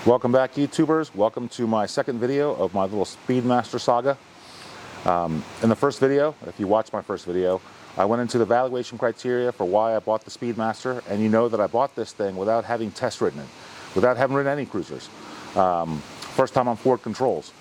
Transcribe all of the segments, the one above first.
Welcome back, YouTubers. Welcome to my second video of my little Speedmaster saga. In the first video, if you watched my first video, I went into the valuation criteria for why I bought the Speedmaster, and you know that I bought this thing without having test ridden it, without having ridden any cruisers. First time on Ford controls.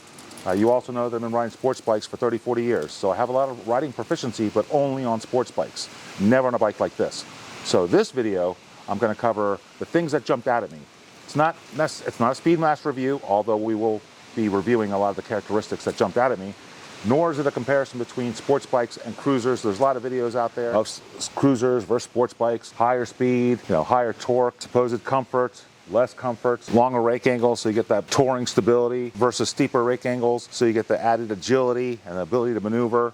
You also know that I've been riding sports bikes for 30, 40 years, so I have a lot of riding proficiency, but only on sports bikes, never on a bike like this. So this video, I'm going to cover the things that jumped out at me. It's not a Speedmaster review, although we will be reviewing a lot of the characteristics that jumped out at me, nor is it a comparison between sports bikes and cruisers. There's a lot of videos out there of cruisers versus sports bikes, higher speed, higher torque, supposed comfort, less comfort, longer rake angles so you get that touring stability versus steeper rake angles so you get the added agility and the ability to maneuver.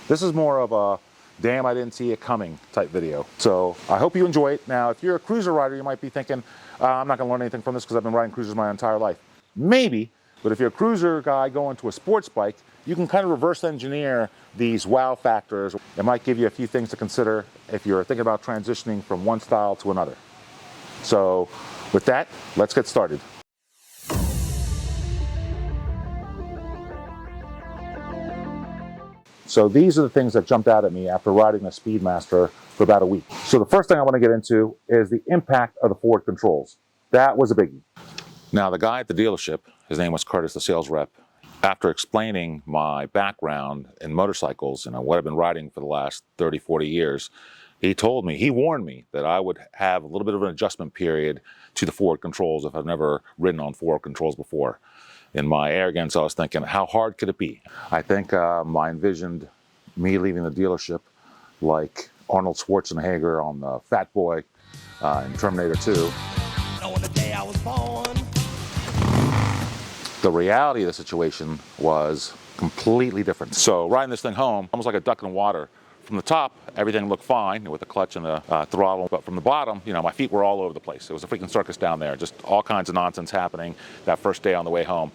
This is more of a damn I didn't see it coming type video. So I hope you enjoy it. Now if you're a cruiser rider, you might be thinking, I'm not going to learn anything from this because I've been riding cruisers my entire life. Maybe, but if you're a cruiser guy going to a sports bike, you can kind of reverse engineer these wow factors. It might give you a few things to consider if you're thinking about transitioning from one style to another. So with that, let's get started. So these are the things that jumped out at me after riding the Speedmaster for about a week. So the first thing I want to get into is the impact of the Ford controls. That was a biggie. Now the guy at the dealership, his name was Curtis, the sales rep, after explaining my background in motorcycles and what I've been riding for the last 30, 40 years, he warned me that I would have a little bit of an adjustment period to the Ford controls if I've never ridden on Ford controls before. In my arrogance, I was thinking, how hard could it be? I think I envisioned me leaving the dealership like Arnold Schwarzenegger on the Fat Boy in Terminator 2. On the day I was born. The reality of the situation was completely different. So riding this thing home, almost like a duck in water. From the top, everything looked fine with the clutch and the throttle, but from the bottom, my feet were all over the place. It was a freaking circus down there, just all kinds of nonsense happening that first day on the way home.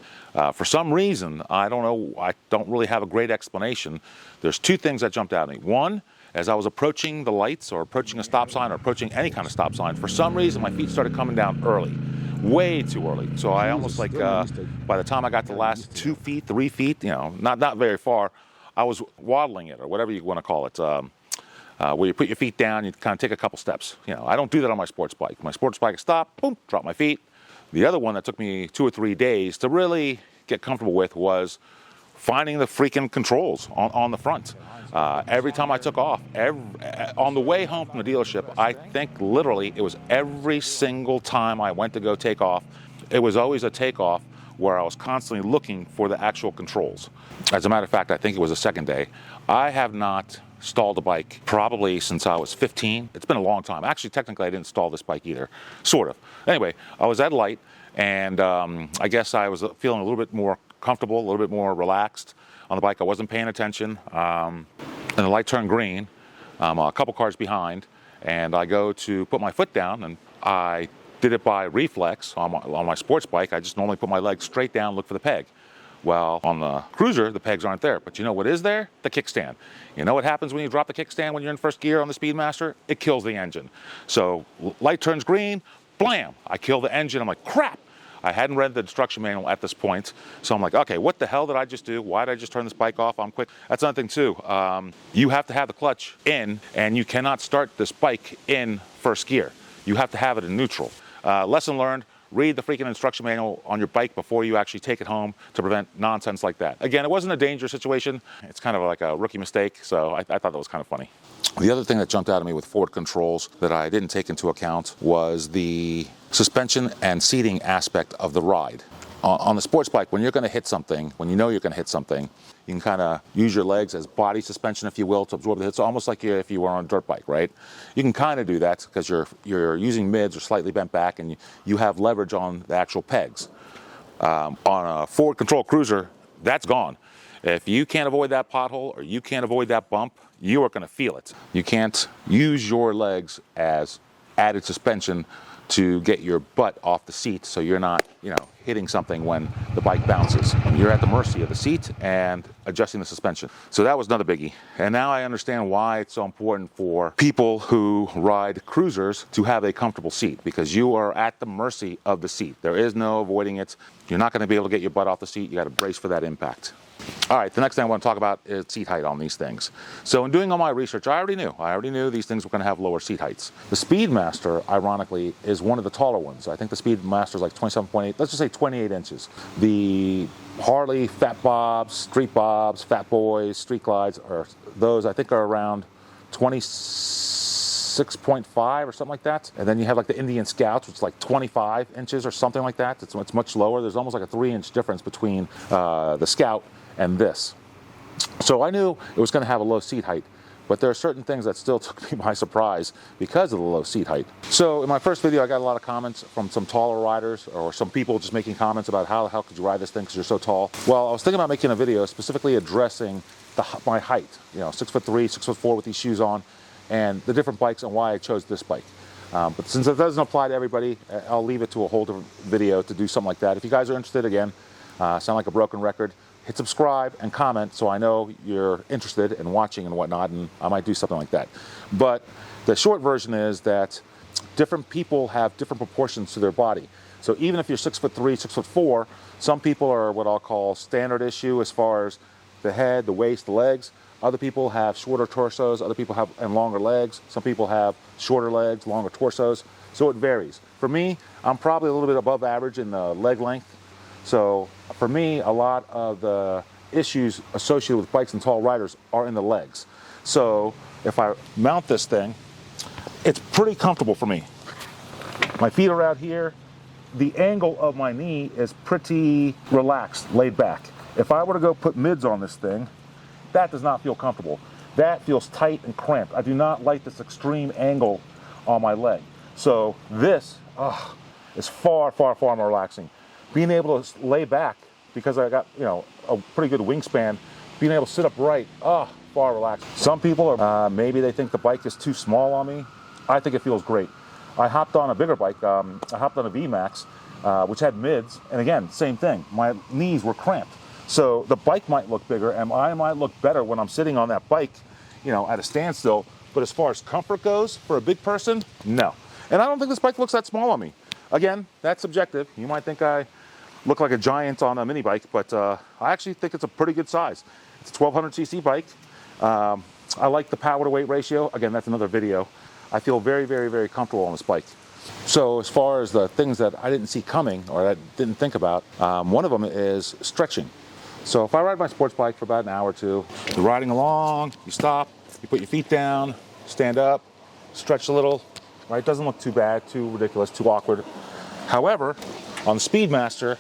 For some reason, I don't know, I don't really have a great explanation. There's two things that jumped out at me. One, as I was approaching the lights or approaching a stop sign or approaching any kind of stop sign, for some reason my feet started coming down early. Way too early. So I almost by the time I got the last 2 feet, 3 feet, not very far, I was waddling it, or whatever you want to call it, where you put your feet down, you kind of take a couple steps. I don't do that on my sports bike. My sports bike, stop, boom, drop my feet. The other one that took me 2 or 3 days to really get comfortable with was finding the freaking controls on the front. Every time I took off, on the way home from the dealership, I think literally it was every single time I went to go take off, it was always a takeoff where I was constantly looking for the actual controls. As a matter of fact, I think it was the second day. I have not stalled a bike probably since I was 15. It's been a long time. Actually, technically, I didn't stall this bike either, sort of. Anyway, I was at light, and I guess I was feeling a little bit more comfortable, a little bit more relaxed on the bike. I wasn't paying attention, and the light turned green. I'm a couple cars behind, and I go to put my foot down, and I did it by reflex. On my sports bike, I just normally put my legs straight down, look for the peg. Well, on the cruiser, the pegs aren't there. But you know what is there? The kickstand. You know what happens when you drop the kickstand when you're in first gear on the Speedmaster? It kills the engine. So light turns green, blam! I kill the engine. I'm like, crap! I hadn't read the instruction manual at this point. So I'm like, okay, what the hell did I just do? Why did I just turn this bike off? I'm quick. That's another thing too. You have to have the clutch in, and you cannot start this bike in first gear. You have to have it in neutral. Lesson learned, read the freaking instruction manual on your bike before you actually take it home to prevent nonsense like that. Again, it wasn't a dangerous situation. It's kind of like a rookie mistake, so I thought that was kind of funny. The other thing that jumped out at me with Ford controls that I didn't take into account was the suspension and seating aspect of the ride. On the sports bike, when you're going to hit something, when you know you're going to hit something, you can kind of use your legs as body suspension, if you will, to absorb the hit. So almost like if you were on a dirt bike, right? You can kind of do that because you're using mids or slightly bent back, and you have leverage on the actual pegs. On a Ford control cruiser, that's gone. If you can't avoid that pothole or you can't avoid that bump, you are going to feel it. You can't use your legs as added suspension to get your butt off the seat so you're not, hitting something when the bike bounces. You're at the mercy of the seat and adjusting the suspension. So that was another biggie. And now I understand why it's so important for people who ride cruisers to have a comfortable seat, because you are at the mercy of the seat. There is no avoiding it. You're not going to be able to get your butt off the seat. You got to brace for that impact. All right, the next thing I want to talk about is seat height on these things. So in doing all my research, I already knew these things were going to have lower seat heights. The Speedmaster, ironically, is one of the taller ones. I think the Speedmaster is like 27.8, let's just say 28 inches. The Harley Fat Bobs, Street Bobs, Fat Boys, Street Glides, I think are around 26.5 or something like that. And then you have like the Indian Scouts, which is like 25 inches or something like that. It's much lower. There's almost like a 3-inch difference between the Scout and this. So I knew it was going to have a low seat height, but there are certain things that still took me by surprise because of the low seat height. So in my first video, I got a lot of comments from some taller riders, or some people just making comments about how could you ride this thing because you're so tall. Well, I was thinking about making a video specifically addressing my height, 6'3", 6'4" with these shoes on, and the different bikes and why I chose this bike. But since it doesn't apply to everybody, I'll leave it to a whole different video to do something like that. If you guys are interested, again, sound like a broken record, hit subscribe and comment so I know you're interested in watching and whatnot, and I might do something like that. But the short version is that different people have different proportions to their body. So even if you're 6'3", 6'4", some people are what I'll call standard issue as far as the head, the waist, the legs. Other people have shorter torsos, other people have and longer legs. Some people have shorter legs, longer torsos. So it varies. For me, I'm probably a little bit above average in the leg length. So for me, a lot of the issues associated with bikes and tall riders are in the legs. So if I mount this thing, it's pretty comfortable for me. My feet are out here. The angle of my knee is pretty relaxed, laid back. If I were to go put mids on this thing, that does not feel comfortable. That feels tight and cramped. I do not like this extreme angle on my leg. So this is far, far, far more relaxing. Being able to lay back, because I got, a pretty good wingspan, being able to sit upright, far relaxing. Some people are, maybe they think the bike is too small on me. I think it feels great. I hopped on a bigger bike. I hopped on a VMAX, which had mids, and again, same thing. My knees were cramped. So the bike might look bigger, and I might look better when I'm sitting on that bike, at a standstill. But as far as comfort goes, for a big person, no. And I don't think this bike looks that small on me. Again, that's subjective. You might think I look like a giant on a mini bike, but I actually think it's a pretty good size. It's a 1200cc bike. I like the power to weight ratio. Again, that's another video. I feel very, very, very comfortable on this bike. So as far as the things that I didn't see coming or that I didn't think about, one of them is stretching. So if I ride my sports bike for about an hour or two, you're riding along, you stop, you put your feet down, stand up, stretch a little, right? It doesn't look too bad, too ridiculous, too awkward. However, on the Speedmaster,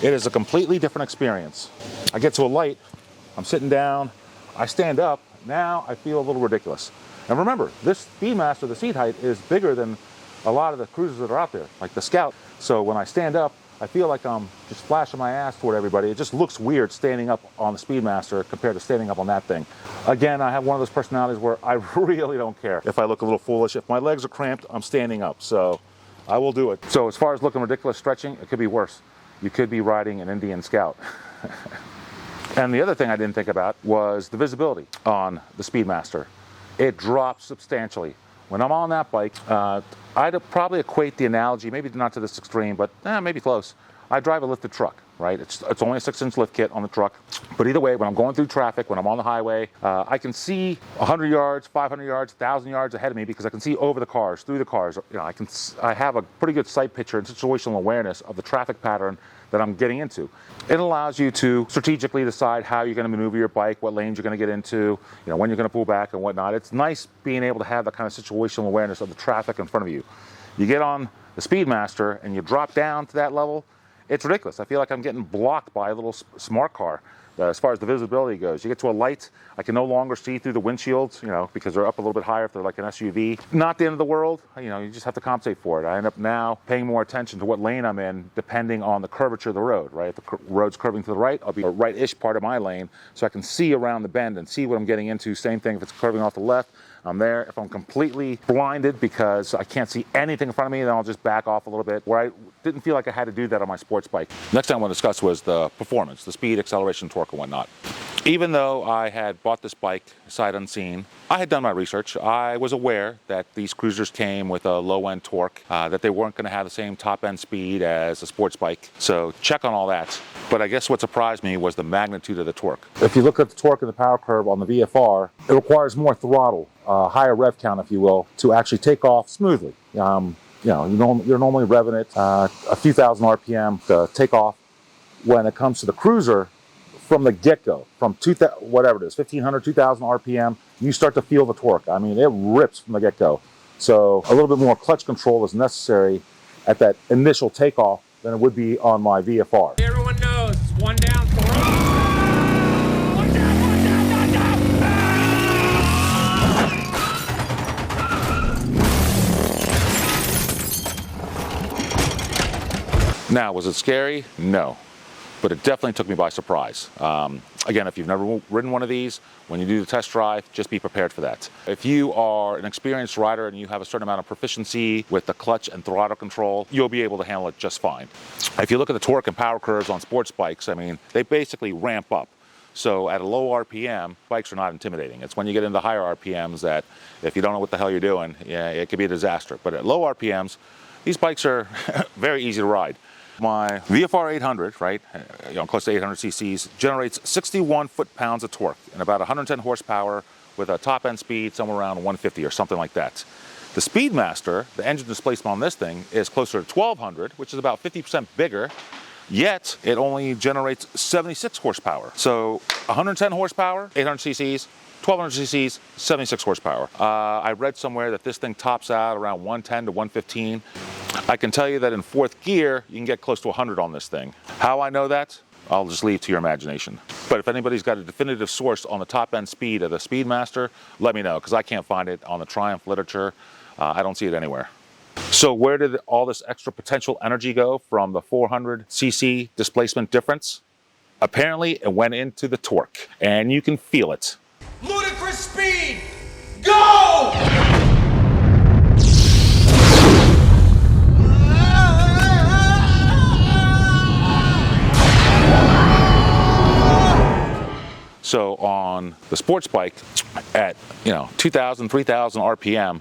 it is a completely different experience. I get to a light, I'm sitting down, I stand up, now I feel a little ridiculous. And remember, this Speedmaster, the seat height, is bigger than a lot of the cruisers that are out there, like the Scout. So when I stand up, I feel like I'm just flashing my ass toward everybody. It just looks weird standing up on the Speedmaster compared to standing up on that thing. Again, I have one of those personalities where I really don't care if I look a little foolish. If my legs are cramped, I'm standing up. So I will do it. So as far as looking ridiculous stretching, it could be worse. You could be riding an Indian Scout. And the other thing I didn't think about was the visibility on the Speedmaster. It drops substantially. When I'm on that bike, I'd probably equate the analogy, maybe not to this extreme, but maybe close. I drive a lifted truck, right? It's only a 6-inch lift kit on the truck. But either way, when I'm going through traffic, when I'm on the highway, I can see 100 yards, 500 yards, 1,000 yards ahead of me because I can see over the cars, through the cars. I have a pretty good sight picture and situational awareness of the traffic pattern that I'm getting into. It allows you to strategically decide how you're going to maneuver your bike, what lanes you're going to get into, when you're going to pull back and whatnot. It's nice being able to have that kind of situational awareness of the traffic in front of you. You get on the Speedmaster and you drop down to that level, it's ridiculous. I feel like I'm getting blocked by a little smart car. As far as the visibility goes, you get to a light, I can no longer see through the windshields, because they're up a little bit higher if they're like an SUV. Not the end of the world, you just have to compensate for it. I end up now paying more attention to what lane I'm in depending on the curvature of the road, right? If the road's curving to the right, I'll be a right-ish part of my lane so I can see around the bend and see what I'm getting into. Same thing if it's curving off the left, I'm there. If I'm completely blinded because I can't see anything in front of me, then I'll just back off a little bit, where I didn't feel like I had to do that on my sports bike. Next thing I want to discuss was the performance, the speed, acceleration, torque, and whatnot. Even though I had bought this bike sight unseen, I had done my research. I was aware that these cruisers came with a low-end torque, that they weren't going to have the same top-end speed as a sports bike. So check on all that. But I guess what surprised me was the magnitude of the torque. If you look at the torque and the power curve on the VFR, it requires more throttle, higher rev count, if you will, to actually take off smoothly. You're normally revving it a few thousand RPM to take off. When it comes to the cruiser, from the get-go, from 1,500, 2,000 RPM, you start to feel the torque. I mean, it rips from the get-go. So a little bit more clutch control is necessary at that initial takeoff than it would be on my VFR. Everyone knows, one down, four up. One down, one down, one down. Now, was it scary? No. But it definitely took me by surprise. Again, if you've never ridden one of these, when you do the test drive, just be prepared for that. If you are an experienced rider and you have a certain amount of proficiency with the clutch and throttle control, you'll be able to handle it just fine. If you look at the torque and power curves on sports bikes, I mean, they basically ramp up. So at a low RPM, bikes are not intimidating. It's when you get into higher RPMs that if you don't know what the hell you're doing, yeah, it could be a disaster. But at low RPMs, these bikes are very easy to ride. My VFR 800, right, close to 800 cc's, generates 61 foot-pounds of torque and about 110 horsepower with a top-end speed somewhere around 150 or something like that. The Speedmaster, the engine displacement on this thing, is closer to 1,200, which is about 50% bigger, yet it only generates 76 horsepower. So 110 horsepower, 800 cc's, 1,200 cc's, 76 horsepower. I read somewhere that this thing tops out around 110 to 115. I can tell you that in fourth gear, you can get close to 100 on this thing. How I know that, I'll just leave to your imagination. But if anybody's got a definitive source on the top end speed of the Speedmaster, let me know, because I can't find it on the Triumph literature. I don't see it anywhere. So where did all this extra potential energy go from the 400 cc displacement difference? Apparently, it went into the torque, and you can feel it. Ludicrous speed, go! So on the sports bike at 2,000, 3,000 RPM,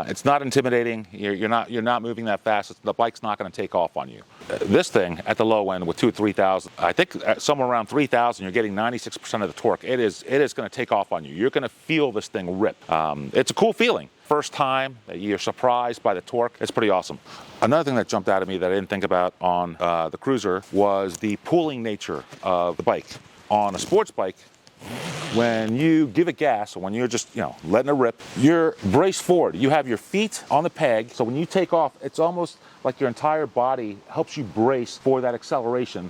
it's not intimidating. You're not moving that fast. The bike's not going to take off on you. This thing at the low end with 2,000 to 3,000, I think somewhere around 3,000, you're getting 96% of the torque. It is going to take off on you. You're going to feel this thing rip. It's a cool feeling. First time that you're surprised by the torque, it's pretty awesome. Another thing that jumped out at me that I didn't think about on the cruiser was the pulling nature of the bike. On a sports bike, when you give it gas, or when you're just, letting it rip, you're braced forward. You have your feet on the peg, so when you take off, it's almost like your entire body helps you brace for that acceleration.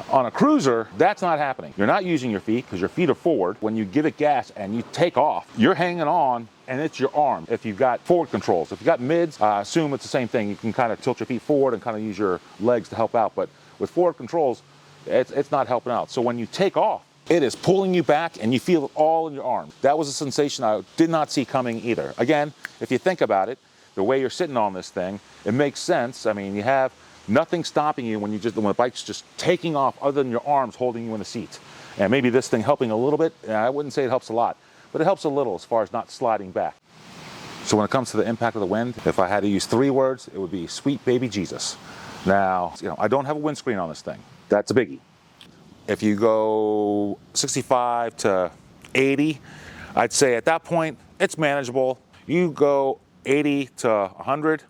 On a cruiser, that's not happening. You're not using your feet because your feet are forward. When you give it gas and you take off, you're hanging on, and it's your arm. If you've got forward controls, if you've got mids, assume it's the same thing. You can kind of tilt your feet forward and kind of use your legs to help out. But with forward controls, it's not helping out. So when you take off, it is pulling you back, and you feel it all in your arm. That was a sensation I did not see coming either. Again, if you think about it, the way you're sitting on this thing, it makes sense. I mean, you have nothing stopping you when the bike's just taking off other than your arms holding you in the seat. And maybe this thing helping a little bit. I wouldn't say it helps a lot, but it helps a little as far as not sliding back. So when it comes to the impact of the wind, if I had to use 3 words, it would be sweet baby Jesus. Now, I don't have a windscreen on this thing. That's a biggie. If you go 65 to 80, I'd say at that point, it's manageable. You go 80 to 100,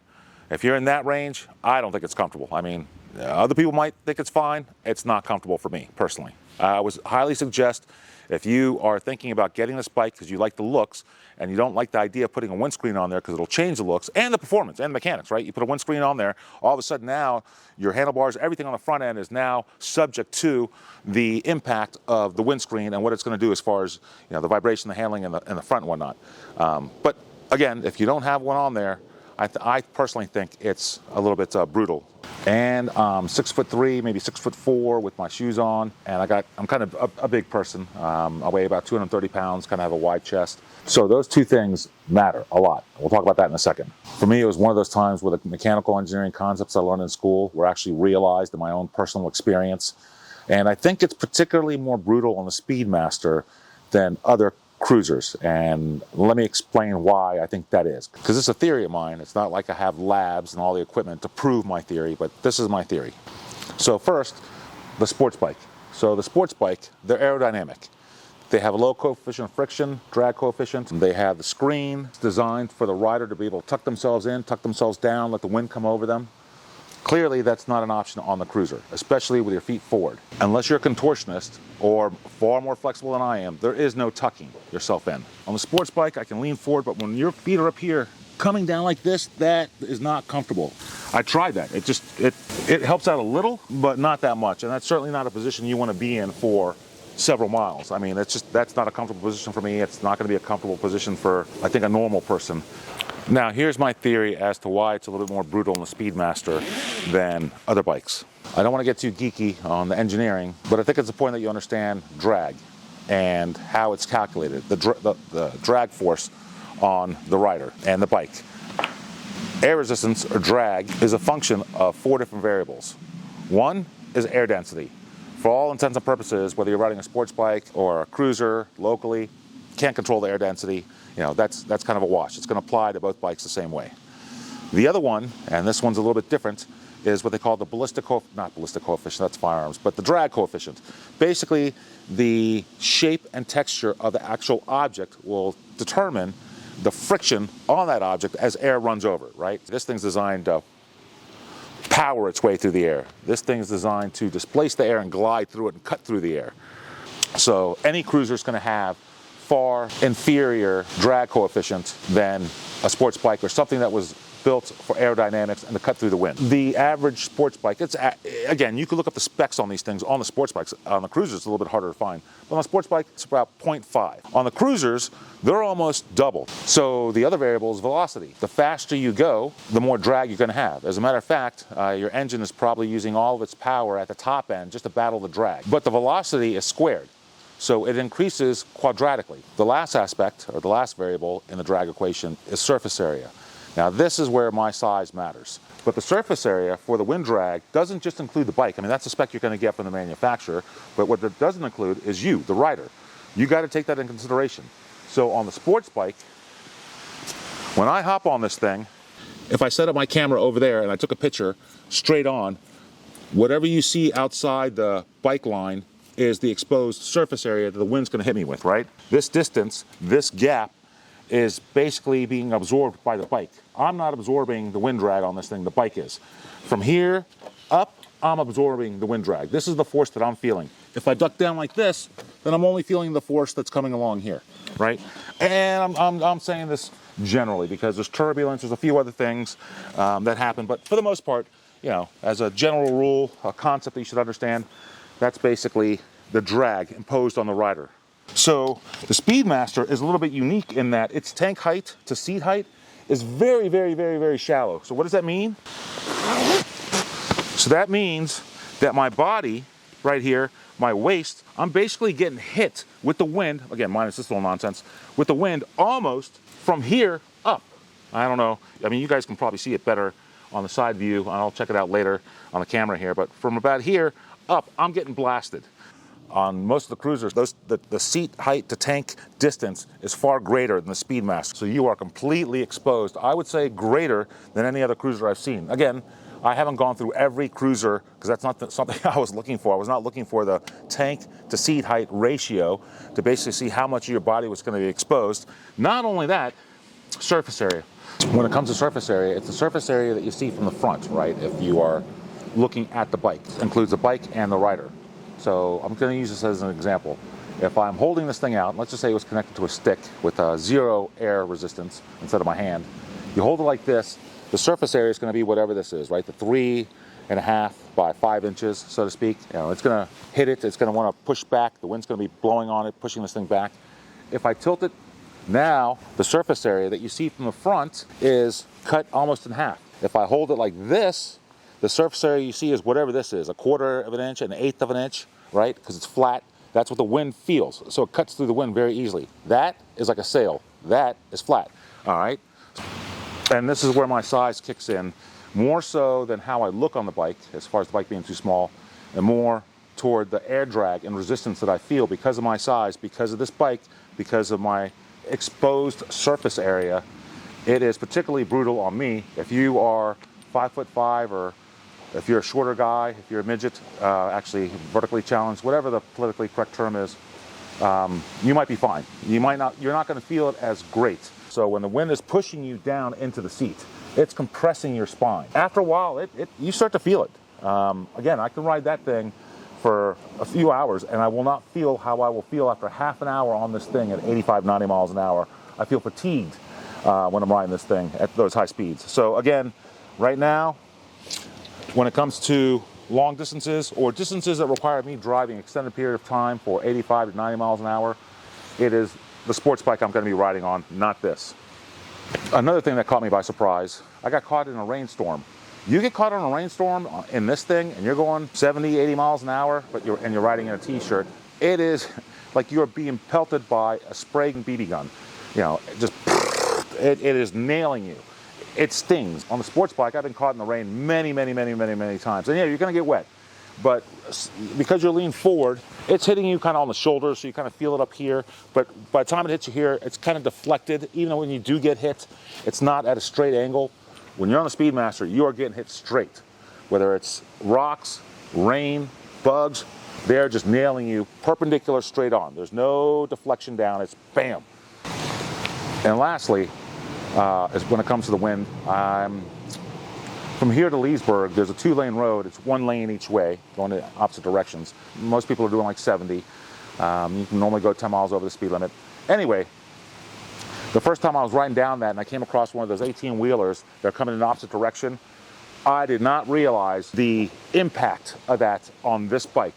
if you're in that range, I don't think it's comfortable. I mean, other people might think it's fine. It's not comfortable for me, personally. I would highly suggest, if you are thinking about getting this bike because you like the looks and you don't like the idea of putting a windscreen on there because it'll change the looks and the performance and the mechanics, right? You put a windscreen on there, all of a sudden now your handlebars, everything on the front end is now subject to the impact of the windscreen and what it's going to do as far as the vibration, the handling, and the front and whatnot. But again, if you don't have one on there, I personally think it's a little bit brutal. And 6'3", maybe 6'4" with my shoes on, and I'm kind of a big person. I weigh about 230 pounds, kind of have a wide chest. So those two things matter a lot. We'll talk about that in a second. For me, it was one of those times where the mechanical engineering concepts I learned in school were actually realized in my own personal experience. And I think it's particularly more brutal on the Speedmaster than other cruisers, and let me explain why I think that is. Because it's a theory of mine. It's not like I have labs and all the equipment to prove my theory, but this is my theory. So first, the sports bike. So the sports bike, they're aerodynamic. They have a low coefficient of friction, drag coefficient. They have the screen designed for the rider to be able to tuck themselves in, tuck themselves down, let the wind come over them. Clearly, that's not an option on the cruiser, especially with your feet forward. Unless you're a contortionist or far more flexible than I am, there is no tucking yourself in. On the sports bike, I can lean forward, but when your feet are up here, coming down like this, that is not comfortable. I tried that. It helps out a little, but not that much. And that's certainly not a position you want to be in for several miles. I mean, that's not a comfortable position for me. It's not going to be a comfortable position for, I think, a normal person. Now, here's my theory as to why it's a little bit more brutal in the Speedmaster than other bikes. I don't want to get too geeky on the engineering, but I think it's important that you understand drag and how it's calculated, the drag force on the rider and the bike. Air resistance, or drag, is a function of 4 different variables. One is air density. For all intents and purposes, whether you're riding a sports bike or a cruiser locally, can't control the air density. You know, that's kind of a wash. It's going to apply to both bikes the same way. The other one, and this one's a little bit different, is what they call the not ballistic coefficient, that's firearms, but the drag coefficient. Basically, the shape and texture of the actual object will determine the friction on that object as air runs over it, right? This thing's designed to power its way through the air. This thing's designed to displace the air and glide through it and cut through the air. So any cruiser is going to have far inferior drag coefficient than a sports bike or something that was built for aerodynamics and to cut through the wind. The average sports bike, again, you can look up the specs on these things on the sports bikes. On the cruisers, it's a little bit harder to find. But on a sports bike, it's about 0.5. On the cruisers, they're almost double. So the other variable is velocity. The faster you go, the more drag you're going to have. As a matter of fact, your engine is probably using all of its power at the top end just to battle the drag. But the velocity is squared. So it increases quadratically. The last aspect, or the last variable in the drag equation, is surface area. Now this is where my size matters. But the surface area for the wind drag doesn't just include the bike. I mean, that's the spec you're going to get from the manufacturer. But what it doesn't include is you, the rider. You got to take that in consideration. So on the sports bike, when I hop on this thing, if I set up my camera over there and I took a picture straight on, whatever you see outside the bike line is the exposed surface area that the wind's going to hit me with, right? This distance, this gap, is basically being absorbed by the bike. I'm not absorbing the wind drag on this thing, the bike is. From here up, I'm absorbing the wind drag. This is the force that I'm feeling. If I duck down like this, then I'm only feeling the force that's coming along here, right? And I'm saying this generally because there's turbulence, there's a few other things that happen, but for the most part, you know, as a general rule, a concept that you should understand, that's basically the drag imposed on the rider. So the Speedmaster is a little bit unique in that its tank height to seat height is very, very, very, very shallow. So what does that mean? So that means that my body right here, my waist, I'm basically getting hit with the wind, again, minus this little nonsense, with the wind almost from here up. I don't know. I mean, you guys can probably see it better on the side view, and I'll check it out later on the camera here, but from about here up, I'm getting blasted. On most of the cruisers, the seat height to tank distance is far greater than the Speedmaster. So you are completely exposed. I would say greater than any other cruiser I've seen. Again, I haven't gone through every cruiser because that's not something I was looking for. I was not looking for the tank to seat height ratio to basically see how much of your body was going to be exposed. Not only that, surface area. When it comes to surface area, it's the surface area that you see from the front, right? If you are looking at the bike. It includes the bike and the rider. So I'm going to use this as an example. If I'm holding this thing out, let's just say it was connected to a stick with a 0 air resistance instead of my hand. You hold it like this, the surface area is going to be whatever this is, right? The 3.5 by 5 inches, so to speak. You know, it's going to hit it, it's going to want to push back, the wind's going to be blowing on it, pushing this thing back. If I tilt it Now, the surface area that you see from the front is cut almost in half. If I hold it like this, the surface area you see is whatever this is, 1/4 of an inch, 1/8 of an inch, right? Because it's flat. That's what the wind feels. So it cuts through the wind very easily. That is like a sail. That is flat, all right? And this is where my size kicks in, more so than how I look on the bike, as far as the bike being too small, and more toward the air drag and resistance that I feel because of my size, because of this bike, because of my exposed surface area. It is particularly brutal on me. If you are 5'5", or if you're a shorter guy, if you're a midget, actually vertically challenged, whatever the politically correct term is, you might be fine. You're not going to feel it as great. So when the wind is pushing you down into the seat, it's compressing your spine. After a while, you start to feel it. Again, I can ride that thing for a few hours and I will not feel how I will feel after half an hour on this thing at 85, 90 miles an hour. I feel fatigued when I'm riding this thing at those high speeds. So again, right now, when it comes to long distances or distances that require me driving an extended period of time for 85 to 90 miles an hour, it is the sports bike I'm going to be riding on, not this. Another thing that caught me by surprise, I got caught in a rainstorm. You get caught in a rainstorm in this thing and you're going 70, 80 miles an hour, but you're riding in a t-shirt, it is like you're being pelted by a spraying BB gun. You know, it is nailing you. It stings. On the sports bike, I've been caught in the rain many times. And yeah, you're going to get wet. But because you're leaning forward, it's hitting you kind of on the shoulder, so you kind of feel it up here. But by the time it hits you here, it's kind of deflected. Even when you do get hit, it's not at a straight angle. When you're on the Speedmaster, you are getting hit straight. Whether it's rocks, rain, bugs, they're just nailing you perpendicular straight on. There's no deflection down. It's bam. And lastly, is when it comes to the wind, from here to Leesburg, there's a 2-lane road. It's 1 lane each way, going in opposite directions. Most people are doing like 70. You can normally go 10 miles over the speed limit. Anyway, the first time I was riding down that and I came across one of those 18-wheelers, they're coming in the opposite direction, I did not realize the impact of that on this bike.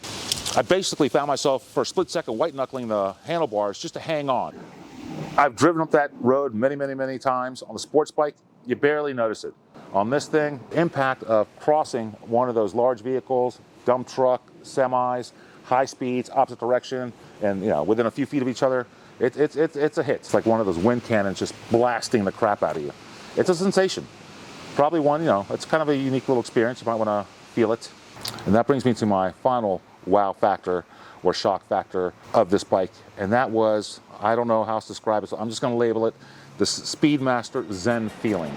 I basically found myself for a split second white-knuckling the handlebars just to hang on. I've driven up that road many times. On the sports bike, you barely notice it. On this thing, impact of crossing one of those large vehicles, dump truck, semis, high speeds, opposite direction, and within a few feet of each other, it's a hit. It's like one of those wind cannons just blasting the crap out of you. It's a sensation. Probably one, it's kind of a unique little experience. You might want to feel it. And that brings me to my final wow factor or shock factor of this bike. And that was, I don't know how else to describe it, so I'm just going to label it the Speedmaster Zen Feeling.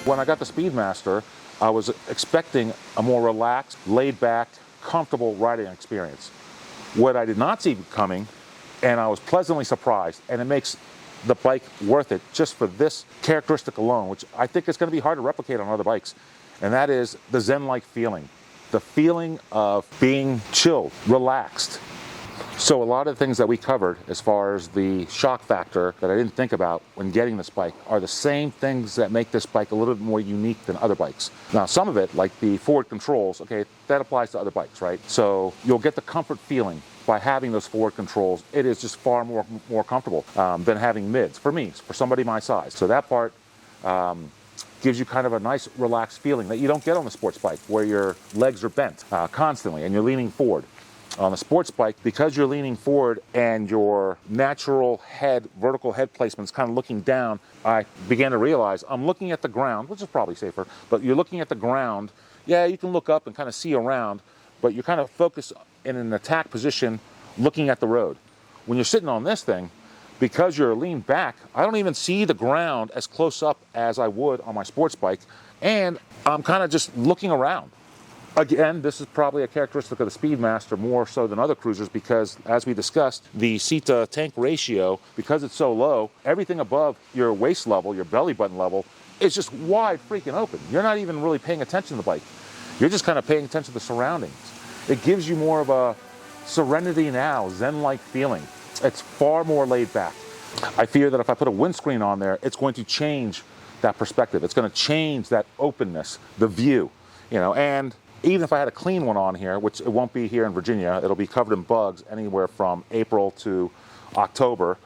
When I got the Speedmaster, I was expecting a more relaxed, laid-back, comfortable riding experience. What I did not see coming, and I was pleasantly surprised, and it makes the bike worth it just for this characteristic alone, which I think is going to be hard to replicate on other bikes, and that is the Zen-like feeling. The feeling of being chilled, relaxed. So a lot of the things that we covered as far as the shock factor that I didn't think about when getting this bike are the same things that make this bike a little bit more unique than other bikes. Now some of it, like the forward controls, okay, that applies to other bikes, right? So you'll get the comfort feeling by having those forward controls. It is just far more comfortable than having mids, for me, for somebody my size. So that part gives you kind of a nice relaxed feeling that you don't get on the sports bike where your legs are bent constantly and you're leaning forward. On the sports bike, because you're leaning forward and your natural head, vertical head placement is kind of looking down, I began to realize I'm looking at the ground, which is probably safer, but you're looking at the ground. Yeah, you can look up and kind of see around, but you're kind of focused in an attack position looking at the road. When you're sitting on this thing, because you're leaned back, I don't even see the ground as close up as I would on my sports bike, and I'm kind of just looking around. Again, this is probably a characteristic of the Speedmaster more so than other cruisers because, as we discussed, the seat-to-tank ratio, because it's so low, everything above your waist level, your belly button level, is just wide freaking open. You're not even really paying attention to the bike. You're just kind of paying attention to the surroundings. It gives you more of a serenity now, Zen-like feeling. It's far more laid back. I fear that if I put a windscreen on there, it's going to change that perspective. It's going to change that openness, the view, you know. And even if I had a clean one on here, which it won't be here in Virginia, it'll be covered in bugs anywhere from April to October,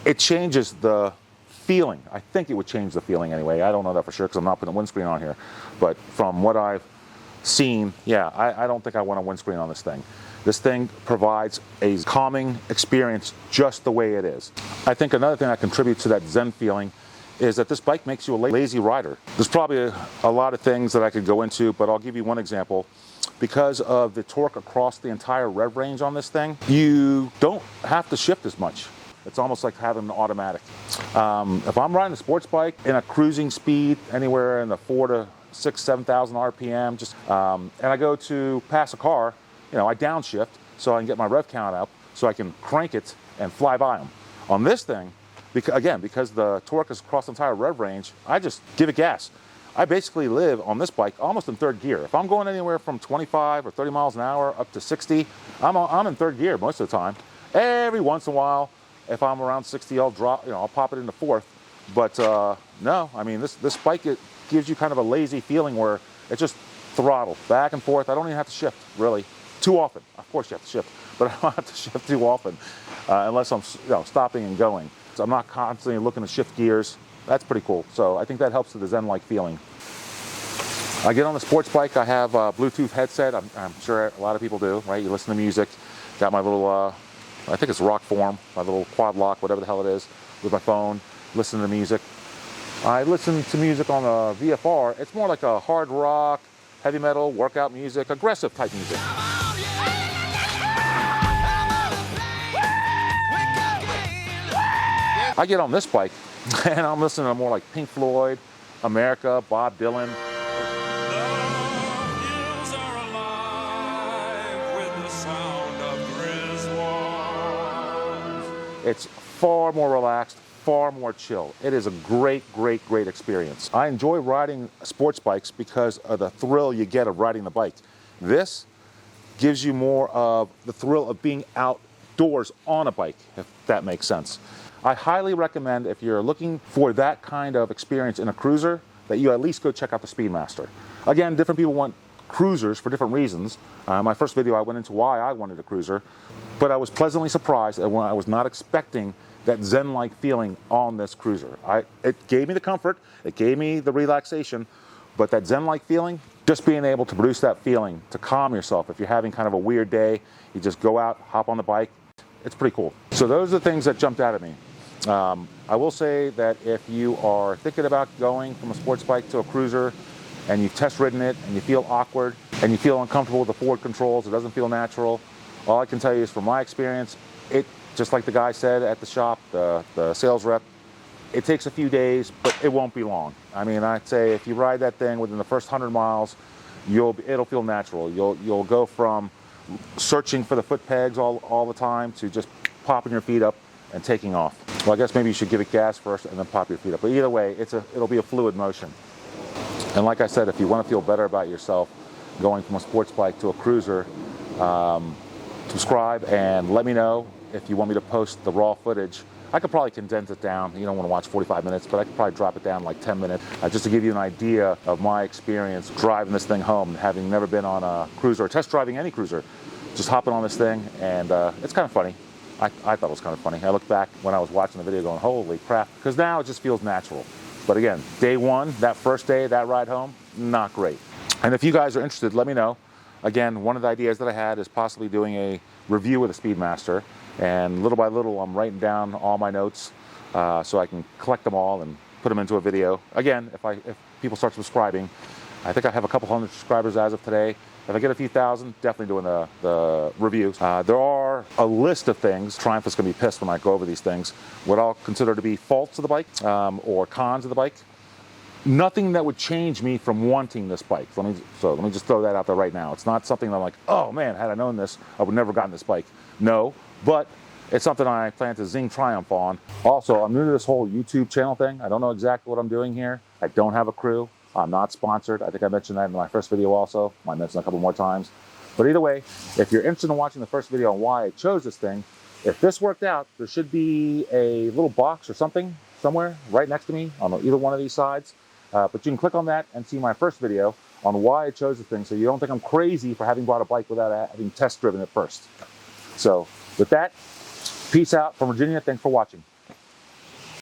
it changes the feeling. I think it would change the feeling anyway. I don't know that for sure because I'm not putting a windscreen on here. But from what I've seen, yeah, I don't think I want a windscreen on this thing. This thing provides a calming experience just the way it is. I think another thing that contributes to that Zen feeling is that this bike makes you a lazy rider. There's probably a lot of things that I could go into, but I'll give you one example. Because of the torque across the entire rev range on this thing, you don't have to shift as much. It's almost like having an automatic. If I'm riding a sports bike in a cruising speed, anywhere in the 4,000 to 6,000, 7,000 RPM, and I go to pass a car, you know, I downshift so I can get my rev count up, so I can crank it and fly by them. On this thing, because the torque is across the entire rev range, I just give it gas. I basically live on this bike almost in third gear. If I'm going anywhere from 25 or 30 miles an hour up to 60, I'm in third gear most of the time. Every once in a while, if I'm around 60, I'll drop, you know, I'll pop it into fourth. But no, I mean, this bike, it gives you kind of a lazy feeling where it's just throttle back and forth. I don't even have to shift really too often. Of course you have to shift, but I don't have to shift too often unless I'm, you know, stopping and going. So I'm not constantly looking to shift gears. That's pretty cool. So I think that helps with the Zen-like feeling. I get on the sports bike. I have a Bluetooth headset. I'm sure a lot of people do, right? You listen to music. Got my little, I think it's rock form, my little quad lock, whatever the hell it is, with my phone, listen to music. I listen to music on a VFR. It's more like a hard rock, heavy metal, workout music, aggressive type music. I get on this bike and I'm listening to more like Pink Floyd, America, Bob Dylan. It's far more relaxed, far more chill. It is a great, great, great experience. I enjoy riding sports bikes because of the thrill you get of riding the bike. This gives you more of the thrill of being outdoors on a bike, if that makes sense. I highly recommend, if you're looking for that kind of experience in a cruiser, that you at least go check out the Speedmaster. Again, different people want cruisers for different reasons. My first video, I went into why I wanted a cruiser, but I was pleasantly surprised at when I was not expecting that Zen-like feeling on this cruiser. It gave me the comfort, it gave me the relaxation, but that Zen-like feeling, just being able to produce that feeling to calm yourself. If you're having kind of a weird day, you just go out, hop on the bike. It's pretty cool. So those are the things that jumped out at me. I will say that if you are thinking about going from a sports bike to a cruiser and you've test ridden it and you feel awkward and you feel uncomfortable with the forward controls, it doesn't feel natural, all I can tell you is from my experience, it, just like the guy said at the shop, the sales rep, it takes a few days, but it won't be long. I mean, I'd say if you ride that thing within the first 100 miles, it'll feel natural. You'll go from searching for the foot pegs all the time to just popping your feet up and taking off. Well, I guess maybe you should give it gas first and then pop your feet up. But either way, it'll be a fluid motion. And like I said, if you want to feel better about yourself going from a sports bike to a cruiser, subscribe and let me know if you want me to post the raw footage. I could probably condense it down. You don't want to watch 45 minutes, but I could probably drop it down like 10 minutes just to give you an idea of my experience driving this thing home, having never been on a cruiser or test driving any cruiser. Just hopping on this thing, and it's kind of funny. I thought it was kind of funny. I looked back when I was watching the video going, holy crap, because now it just feels natural. But again, day one, that first day, that ride home, not great. And if you guys are interested, let me know. Again, one of the ideas that I had is possibly doing a review of the Speedmaster, and little by little I'm writing down all my notes so I can collect them all and put them into a video. Again, if people start subscribing, I think I have a couple hundred subscribers as of today. If I get a few thousand, definitely doing the reviews. There are a list of things. Triumph is going to be pissed when I go over these things. What I'll consider to be faults of the bike or cons of the bike. Nothing that would change me from wanting this bike. Let me just throw that out there right now. It's not something that I'm like, oh man, had I known this, I would never have gotten this bike. No, but it's something I plan to zing Triumph on. Also, I'm new to this whole YouTube channel thing. I don't know exactly what I'm doing here. I don't have a crew. I'm not sponsored. I think I mentioned that in my first video also. I mentioned a couple more times. But either way, if you're interested in watching the first video on why I chose this thing, if this worked out, there should be a little box or something somewhere right next to me on either one of these sides. But you can click on that and see my first video on why I chose the thing, so you don't think I'm crazy for having bought a bike without having test driven it first. So with that, peace out from Virginia. Thanks for watching.